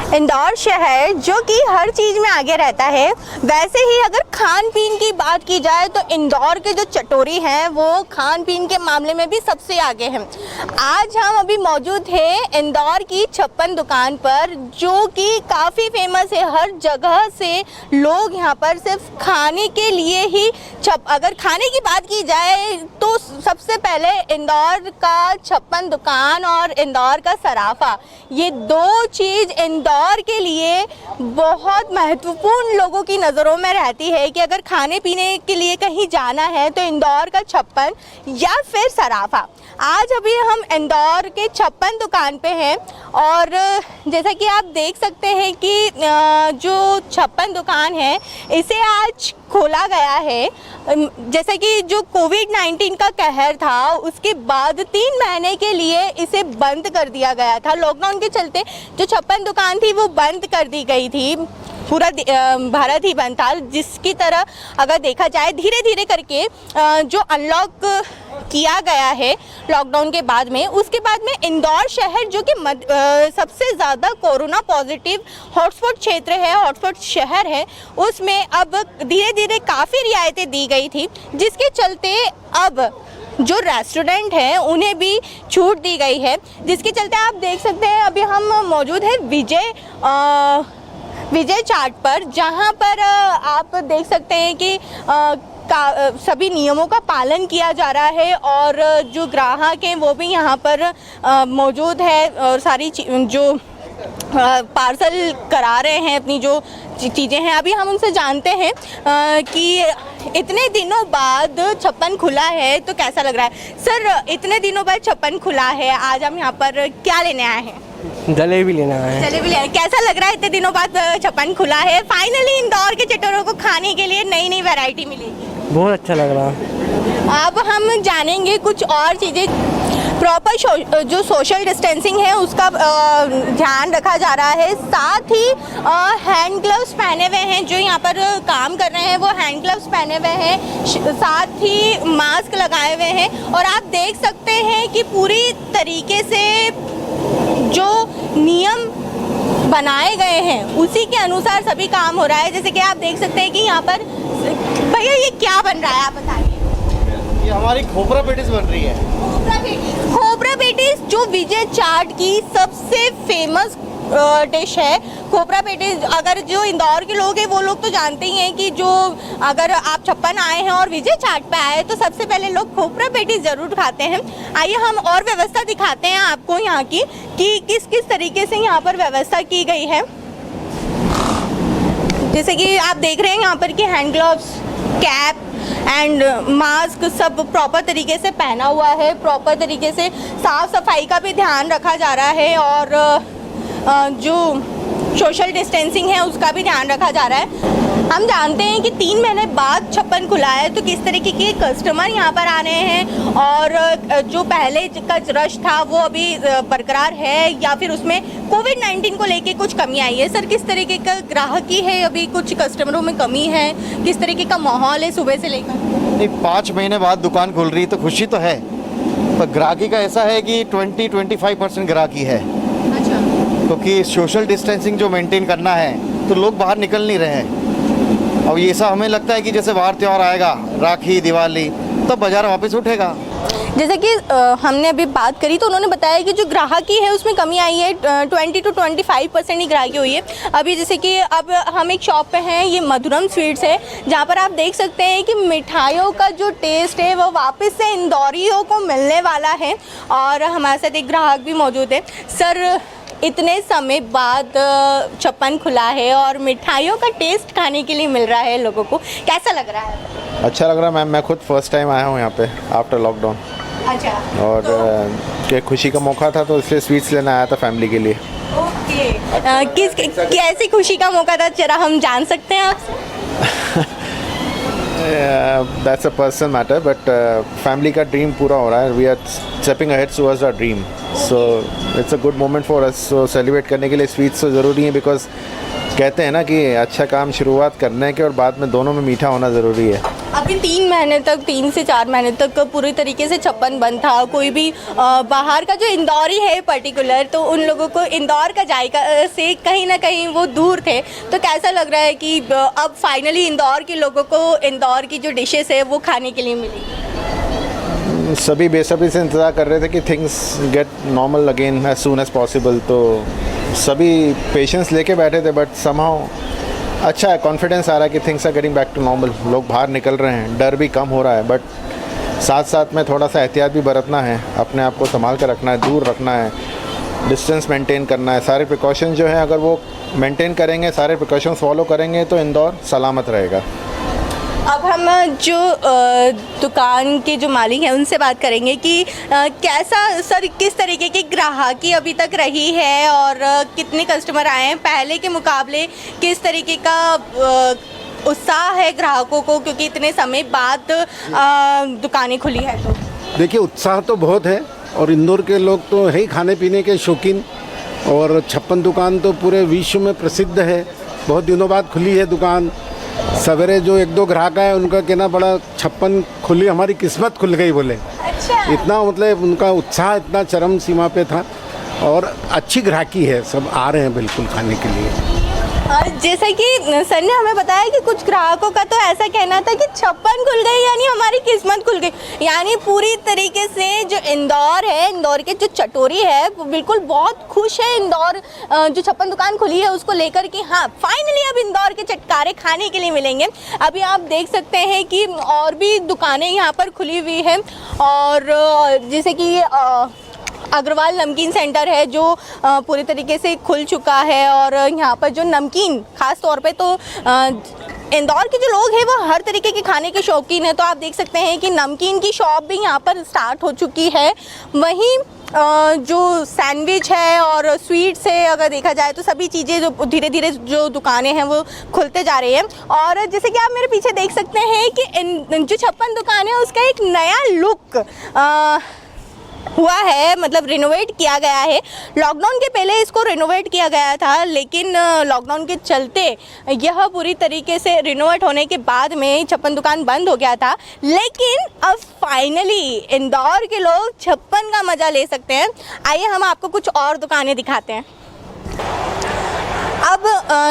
इंदौर शहर जो कि हर चीज़ में आगे रहता है, वैसे ही अगर खान पीन की बात की जाए तो इंदौर के जो चटोरी हैं वो खान पीन के मामले में भी सबसे आगे हैं। आज हम अभी मौजूद हैं इंदौर की 56 दुकान पर, जो कि काफ़ी फेमस है। हर जगह से लोग यहाँ पर सिर्फ खाने के लिए ही अगर खाने की बात की जाए तो सबसे पहले इंदौर का 56 दुकान और इंदौर का सराफा, ये दो चीज़ इंदौर के लिए बहुत महत्वपूर्ण लोगों की नज़रों में रहती है कि अगर खाने पीने के लिए कहीं जाना है तो इंदौर का 56 या फिर सराफा। आज अभी हम इंदौर के 56 दुकान पे हैं और जैसा कि आप देख सकते हैं कि जो 56 दुकान है इसे आज खोला गया है। जैसा कि जो कोविड-19 का कहर था उसके बाद 3 महीने के लिए इसे बंद कर दिया गया था। लॉकडाउन के चलते जो 56 दुकान थी वो बंद कर दी गई थी, पूरा भारत ही बंद था। जिसकी तरह अगर देखा जाए धीरे धीरे करके जो अनलॉक किया गया है लॉकडाउन के बाद में, उसके बाद में इंदौर शहर जो कि सबसे ज़्यादा कोरोना पॉजिटिव हॉटस्पॉट क्षेत्र है, हॉटस्पॉट शहर है, उसमें अब धीरे धीरे काफ़ी रियायतें दी गई थी, जिसके चलते अब जो रेस्टोरेंट हैं उन्हें भी छूट दी गई है। जिसके चलते आप देख सकते हैं अभी हम मौजूद हैं विजय चाट पर, जहां पर आप देख सकते हैं कि सभी नियमों का पालन किया जा रहा है और जो ग्राहक हैं वो भी यहाँ पर मौजूद है और सारी जो पार्सल करा रहे हैं अपनी जो चीज़ें हैं। अभी हम उनसे जानते हैं कि इतने दिनों बाद 56 खुला है तो कैसा लग रहा है। सर, इतने दिनों बाद 56 खुला है, आज हम यहाँ पर क्या लेने आए हैं? जलेबी लेना है। जलेबी लेना। कैसा लग रहा है इतने दिनों बाद 56 खुला है? फाइनली इंदौर के चटोरों को खाने के लिए नई नई वैरायटी मिलेगी। बहुत अच्छा लग रहा है। अब हम जानेंगे कुछ और चीज़ें। प्रॉपर जो सोशल डिस्टेंसिंग है उसका ध्यान रखा जा रहा है, साथ ही हैंड ग्लव्स पहने हुए हैं। जो यहाँ पर काम कर रहे हैं वो हैंड ग्लव्स पहने हुए हैं, साथ ही मास्क लगाए हुए हैं। और आप देख सकते हैं कि पूरी तरीके से जो नियम बनाए गए हैं उसी के अनुसार सभी काम हो रहा है। जैसे कि आप देख सकते हैं कि यहाँ पर भैया ये क्या बन रहा है, आप बताइए। ये हमारी खोपरा पेटिस बन रही है। खोपरा पेटिस जो विजय चाट की सबसे फेमस डिश है। खोपरा पेटिस अगर जो इंदौर के लोग हैं वो लोग तो जानते ही हैं कि जो अगर आप 56 आए हैं और विजय चाट पे आए तो सबसे पहले लोग खोपरा पेटिस ज़रूर खाते हैं। आइए हम और व्यवस्था दिखाते हैं आपको यहाँ की कि किस किस तरीके से यहाँ पर व्यवस्था की गई है। जैसे कि आप देख रहे हैं यहाँ पर कि hand gloves, cap and mask सब प्रॉपर तरीके से पहना हुआ है। प्रॉपर तरीके से साफ़ सफाई का भी ध्यान रखा जा रहा है और जो सोशल डिस्टेंसिंग है उसका भी ध्यान रखा जा रहा है। हम जानते हैं कि 3 महीने बाद 56 खुला है तो किस तरीके के कस्टमर यहाँ पर आ रहे हैं और जो पहले का रश था वो अभी बरकरार है या फिर उसमें कोविड-19 को लेके कुछ कमी आई है। सर, किस तरीके का ग्राहकी है, अभी कुछ कस्टमरों में कमी है, किस तरीके का माहौल है सुबह से लेकर? नहीं, 5 महीने बाद दुकान खुल रही तो खुशी तो है, पर ग्राहकी का ऐसा है कि 20-25% ग्राहकी है। अच्छा। क्योंकि सोशल डिस्टेंसिंग जो मेंटेन करना है तो लोग बाहर निकल नहीं रहे हैं। और ये सब हमें लगता है कि जैसे बाहर त्यौहार आएगा, राखी, दिवाली, तब बाजार वापस उठेगा। जैसे कि हमने अभी बात करी तो उन्होंने बताया कि जो ग्राहकी है उसमें कमी आई है, 20-25% ही ग्राहकी हुई है। अभी जैसे कि अब हम एक शॉप पे हैं, ये मधुरम स्वीट्स है, जहाँ पर आप देख सकते हैं कि मिठाइयों का जो टेस्ट है वो वापस से इंदौरियों को मिलने वाला है और हमारे साथ एक ग्राहक भी मौजूद है। सर, इतने समय बाद 56 खुला है और मिठाइयों का टेस्ट खाने के लिए मिल रहा है लोगों को, कैसा लग रहा है? अच्छा लग रहा है मैम। मैं खुद फर्स्ट टाइम आया हूँ यहाँ पे आफ्टर लॉकडाउन। अच्छा। और तो खुशी का मौका था तो इसलिए स्वीट्स लेना आया था फैमिली के लिए। ओके। कैसी खुशी का मौका था, जरा हम जान सकते हैं आपसे? That's a personal matter, but family का ड्रीम पूरा हो रहा है। We are stepping ahead towards our dream, so it's a good moment for us. So celebrate करने के लिए स्वीट्स तो ज़रूरी है, बिकॉज कहते हैं ना कि अच्छा काम शुरुआत करने के और बाद में दोनों में मीठा होना ज़रूरी है। अभी 3 महीने तक, 3 से 4 महीने तक पूरी तरीके से छप्पन बंद था। कोई भी बाहर का जो इंदौरी है पर्टिकुलर, तो उन लोगों को इंदौर का जायका से कहीं ना कहीं वो दूर थे। तो कैसा लग रहा है कि अब फाइनली इंदौर के लोगों को इंदौर की जो डिशेस है वो खाने के लिए मिली? सभी बेसब्री से इंतज़ार कर रहे थे कि things get normal again as soon as possible, तो सभी पेशेंस लेके बैठे थे। बट समहाउ अच्छा है, कॉन्फिडेंस आ रहा है कि things are getting back to normal, लोग बाहर निकल रहे हैं, डर भी कम हो रहा है। बट साथ साथ में थोड़ा सा एहतियात भी बरतना है, अपने आप को संभाल कर रखना है, दूर रखना है, डिस्टेंस मेंटेन करना है। सारे प्रिकॉशंस जो हैं अगर वो मेंटेन करेंगे, सारे प्रिकॉशंस फॉलो करेंगे तो इंदौर सलामत रहेगा। अब हम जो दुकान के जो मालिक हैं उनसे बात करेंगे कि कैसा सर, किस तरीके की ग्राहकी अभी तक रही है और कितने कस्टमर आए हैं पहले के मुकाबले, किस तरीके का उत्साह है ग्राहकों को, क्योंकि इतने समय बाद दुकानें खुली है। तो देखिए, उत्साह तो बहुत है और इंदौर के लोग तो है ही खाने पीने के शौकीन, और छप्पन दुकान तो पूरे विश्व में प्रसिद्ध है। बहुत दिनों बाद खुली है दुकान। सवेरे जो 1-2 ग्राहक आए उनका कहना बड़ा, छप्पन खुली, हमारी किस्मत खुल गई बोले। अच्छा, इतना मतलब उनका उत्साह इतना चरम सीमा पे था और अच्छी ग्राहकी है, सब आ रहे हैं बिल्कुल खाने के लिए। जैसा कि सर ने हमें बताया कि कुछ ग्राहकों का तो ऐसा कहना था कि छप्पन खुल गई यानी हमारी किस्मत खुल गई, यानी पूरी तरीके से जो इंदौर है, इंदौर के जो चटोरी है वो बिल्कुल बहुत खुश है। इंदौर जो छप्पन दुकान खुली है उसको लेकर कि हाँ फाइनली अब इंदौर के चटकारे खाने के लिए मिलेंगे। अभी आप देख सकते हैं कि और भी दुकानें यहाँ पर खुली हुई हैं, और जैसे कि अग्रवाल नमकीन सेंटर है जो पूरी तरीके से खुल चुका है, और यहाँ पर जो नमकीन ख़ास तौर पे तो इंदौर के जो लोग हैं वो हर तरीके के खाने के शौकीन हैं। तो आप देख सकते हैं कि नमकीन की शॉप भी यहाँ पर स्टार्ट हो चुकी है। वहीं जो सैंडविच है और स्वीट्स है, अगर देखा जाए तो सभी चीज़ें जो धीरे धीरे जो दुकानें हैं वो खुलते जा रही हैं। और जैसे कि आप मेरे पीछे देख सकते हैं कि इन जो छप्पन दुकान है उसका एक नया लुक हुआ है, मतलब रिनोवेट किया गया है। लॉकडाउन के पहले इसको रिनोवेट किया गया था, लेकिन लॉकडाउन के चलते यह पूरी तरीके से रिनोवेट होने के बाद में छप्पन दुकान बंद हो गया था। लेकिन अब फाइनली इंदौर के लोग छप्पन का मज़ा ले सकते हैं। आइए हम आपको कुछ और दुकानें दिखाते हैं। अब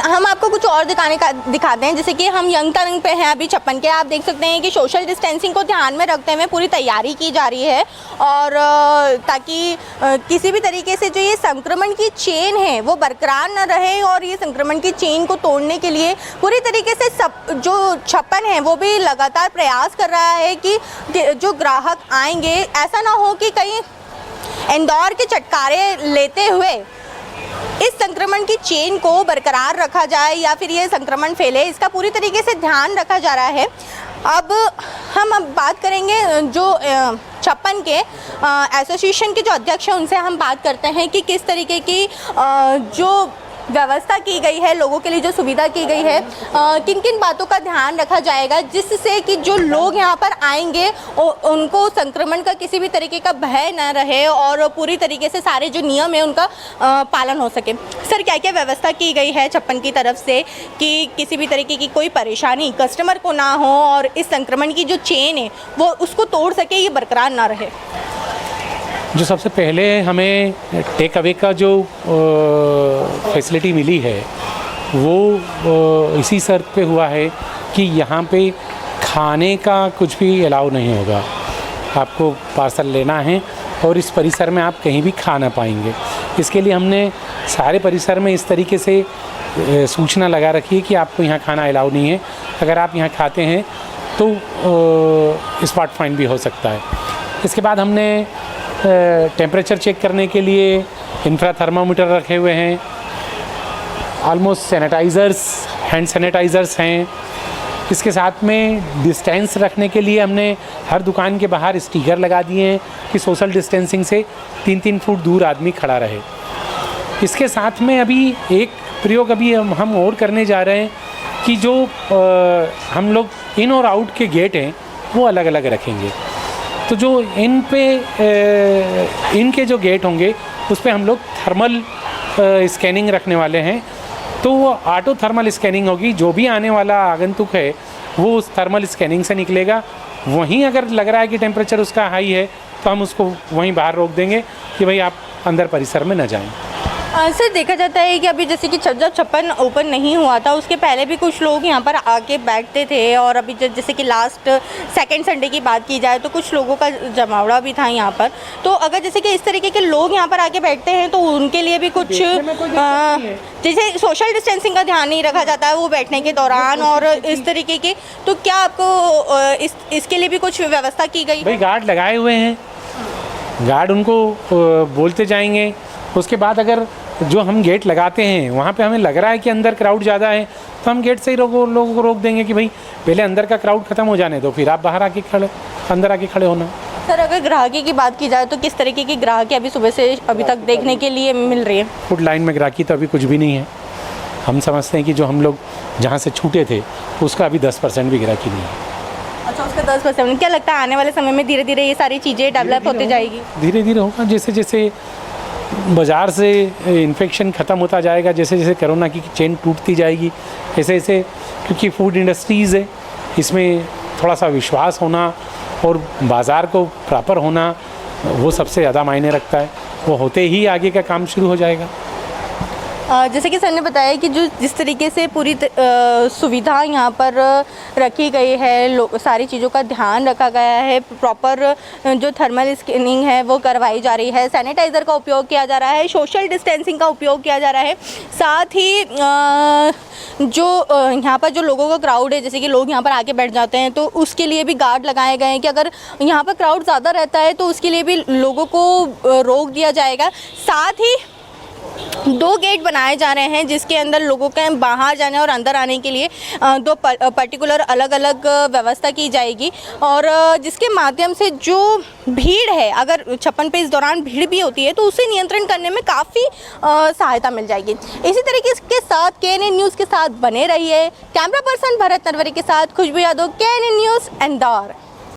हम आपको कुछ और दिखाते हैं, जैसे कि हम यंग तरंग पे हैं अभी छप्पन के। आप देख सकते हैं कि सोशल डिस्टेंसिंग को ध्यान में रखते हुए पूरी तैयारी की जा रही है, और ताकि किसी भी तरीके से जो ये संक्रमण की चेन है वो बरकरार न रहे, और ये संक्रमण की चेन को तोड़ने के लिए पूरी तरीके से सब जो छप्पन है वो भी लगातार प्रयास कर रहा है कि जो ग्राहक आएंगे ऐसा ना हो कि कहीं इंदौर के चटकारे लेते हुए इस संक्रमण की चेन को बरकरार रखा जाए या फिर ये संक्रमण फैले, इसका पूरी तरीके से ध्यान रखा जा रहा है। अब हम बात करेंगे जो छप्पन के एसोसिएशन के जो अध्यक्ष हैं उनसे हम बात करते हैं कि किस तरीके की जो व्यवस्था की गई है, लोगों के लिए जो सुविधा की गई है, किन किन बातों का ध्यान रखा जाएगा जिससे कि जो लोग यहाँ पर आएंगे उनको संक्रमण का किसी भी तरीके का भय न रहे और पूरी तरीके से सारे जो नियम है उनका पालन हो सके। सर, क्या क्या व्यवस्था की गई है छप्पन की तरफ से कि किसी भी तरीके की कोई परेशानी कस्टमर को ना हो और इस संक्रमण की जो चेन है वो उसको तोड़ सके, ये बरकरार ना रहे? जो सबसे पहले हमें टेक अवे का जो फैसिलिटी मिली है वो इसी शर्त पे हुआ है कि यहाँ पे खाने का कुछ भी अलाउ नहीं होगा। आपको पार्सल लेना है और इस परिसर में आप कहीं भी खा ना पाएंगे। इसके लिए हमने सारे परिसर में इस तरीके से सूचना लगा रखी है कि आपको यहाँ खाना अलाउ नहीं है। अगर आप यहाँ खाते हैं तो स्पॉट फाइन भी हो सकता है। इसके बाद हमने टेम्परेचर चेक करने के लिए इंफ्रा थर्मामीटर रखे हुए हैं। ऑलमोस्ट सैनिटाइज़र्स, हैंड सैनिटाइज़र्स हैं। इसके साथ में डिस्टेंस रखने के लिए हमने हर दुकान के बाहर स्टिकर लगा दिए हैं कि सोशल डिस्टेंसिंग से 3-3 फुट दूर आदमी खड़ा रहे। इसके साथ में अभी एक प्रयोग अभी हम और करने जा रहे हैं कि जो हम लोग इन और आउट के गेट हैं वो अलग अलग रखेंगे। तो जो इनके जो गेट होंगे उस पर हम लोग थर्मल स्कैनिंग रखने वाले हैं। तो वो ऑटो थर्मल स्कैनिंग होगी। जो भी आने वाला आगंतुक है वो उस थर्मल स्कैनिंग से निकलेगा। वहीं अगर लग रहा है कि टेम्परेचर उसका हाई है तो हम उसको वहीं बाहर रोक देंगे कि भाई आप अंदर परिसर में न जाएं। सर देखा जाता है कि अभी जैसे कि जब 56 ओपन नहीं हुआ था उसके पहले भी कुछ लोग यहाँ पर आके बैठते थे, और अभी जैसे कि लास्ट सेकंड संडे की बात की जाए तो कुछ लोगों का जमावड़ा भी था यहाँ पर। तो अगर जैसे कि इस तरीके के लोग यहाँ पर आके बैठते हैं तो उनके लिए भी कुछ जैसे सोशल डिस्टेंसिंग का ध्यान नहीं रखा जाता है वो बैठने के दौरान और इस तरीके के, तो क्या आपको इसके लिए भी कुछ व्यवस्था की गई? भाई गार्ड लगाए हुए हैं, गार्ड उनको बोलते जाएंगे। उसके बाद अगर जो हम गेट लगाते हैं वहाँ पे हमें लग रहा है कि अंदर क्राउड ज़्यादा है तो हम गेट से ही लोगों को रोक देंगे कि भाई पहले अंदर का क्राउड ख़त्म हो जाने दो, फिर आप बाहर आके अंदर आके खड़े होना। सर अगर ग्राहकी की बात की जाए तो किस तरीके की ग्राहकी अभी सुबह से अभी तक देखने के लिए मिल रही है? फूड लाइन में ग्राहकी तो अभी कुछ भी नहीं है। हम समझते हैं कि जो हम लोग जहाँ से छूटे थे उसका अभी 10% भी ग्राहकी नहीं है। अच्छा, उसका 10%। क्या लगता है आने वाले समय में धीरे धीरे ये सारी चीज़ें डेवलप होती जाएगी? धीरे धीरे होगा, जैसे जैसे बाज़ार से इन्फेक्शन ख़त्म होता जाएगा, जैसे जैसे कोरोना की चेन टूटती जाएगी, ऐसे ऐसे, क्योंकि फूड इंडस्ट्रीज़ है इसमें थोड़ा सा विश्वास होना और बाज़ार को प्रॉपर होना वो सबसे ज़्यादा मायने रखता है। वो होते ही आगे का काम शुरू हो जाएगा। जैसे कि सर ने बताया कि जो जिस तरीके से पूरी सुविधा यहाँ पर रखी गई है, सारी चीज़ों का ध्यान रखा गया है, प्रॉपर जो थर्मल स्कैनिंग है वो करवाई जा रही है, सैनिटाइज़र का उपयोग किया जा रहा है, सोशल डिस्टेंसिंग का उपयोग किया जा रहा है। साथ ही जो यहाँ पर जो लोगों का क्राउड है, जैसे कि लोग यहाँ पर आके बैठ जाते हैं तो उसके लिए भी गार्ड लगाए गए हैं कि अगर यहाँ पर क्राउड ज़्यादा रहता है तो उसके लिए भी लोगों को रोक दिया जाएगा। साथ ही 2 गेट बनाए जा रहे हैं जिसके अंदर लोगों के बाहर जाने और अंदर आने के लिए 2 पर्टिकुलर अलग अलग व्यवस्था की जाएगी, और जिसके माध्यम से जो भीड़ है, अगर 56 पे इस दौरान भीड़ भी होती है तो उसे नियंत्रण करने में काफ़ी सहायता मिल जाएगी। इसी तरीके के साथ KNN न्यूज़ के साथ बने रहिए। कैमरा पर्सन भरत नरवरे के साथ खुशबू यादव, KNN न्यूज़, इंदौर।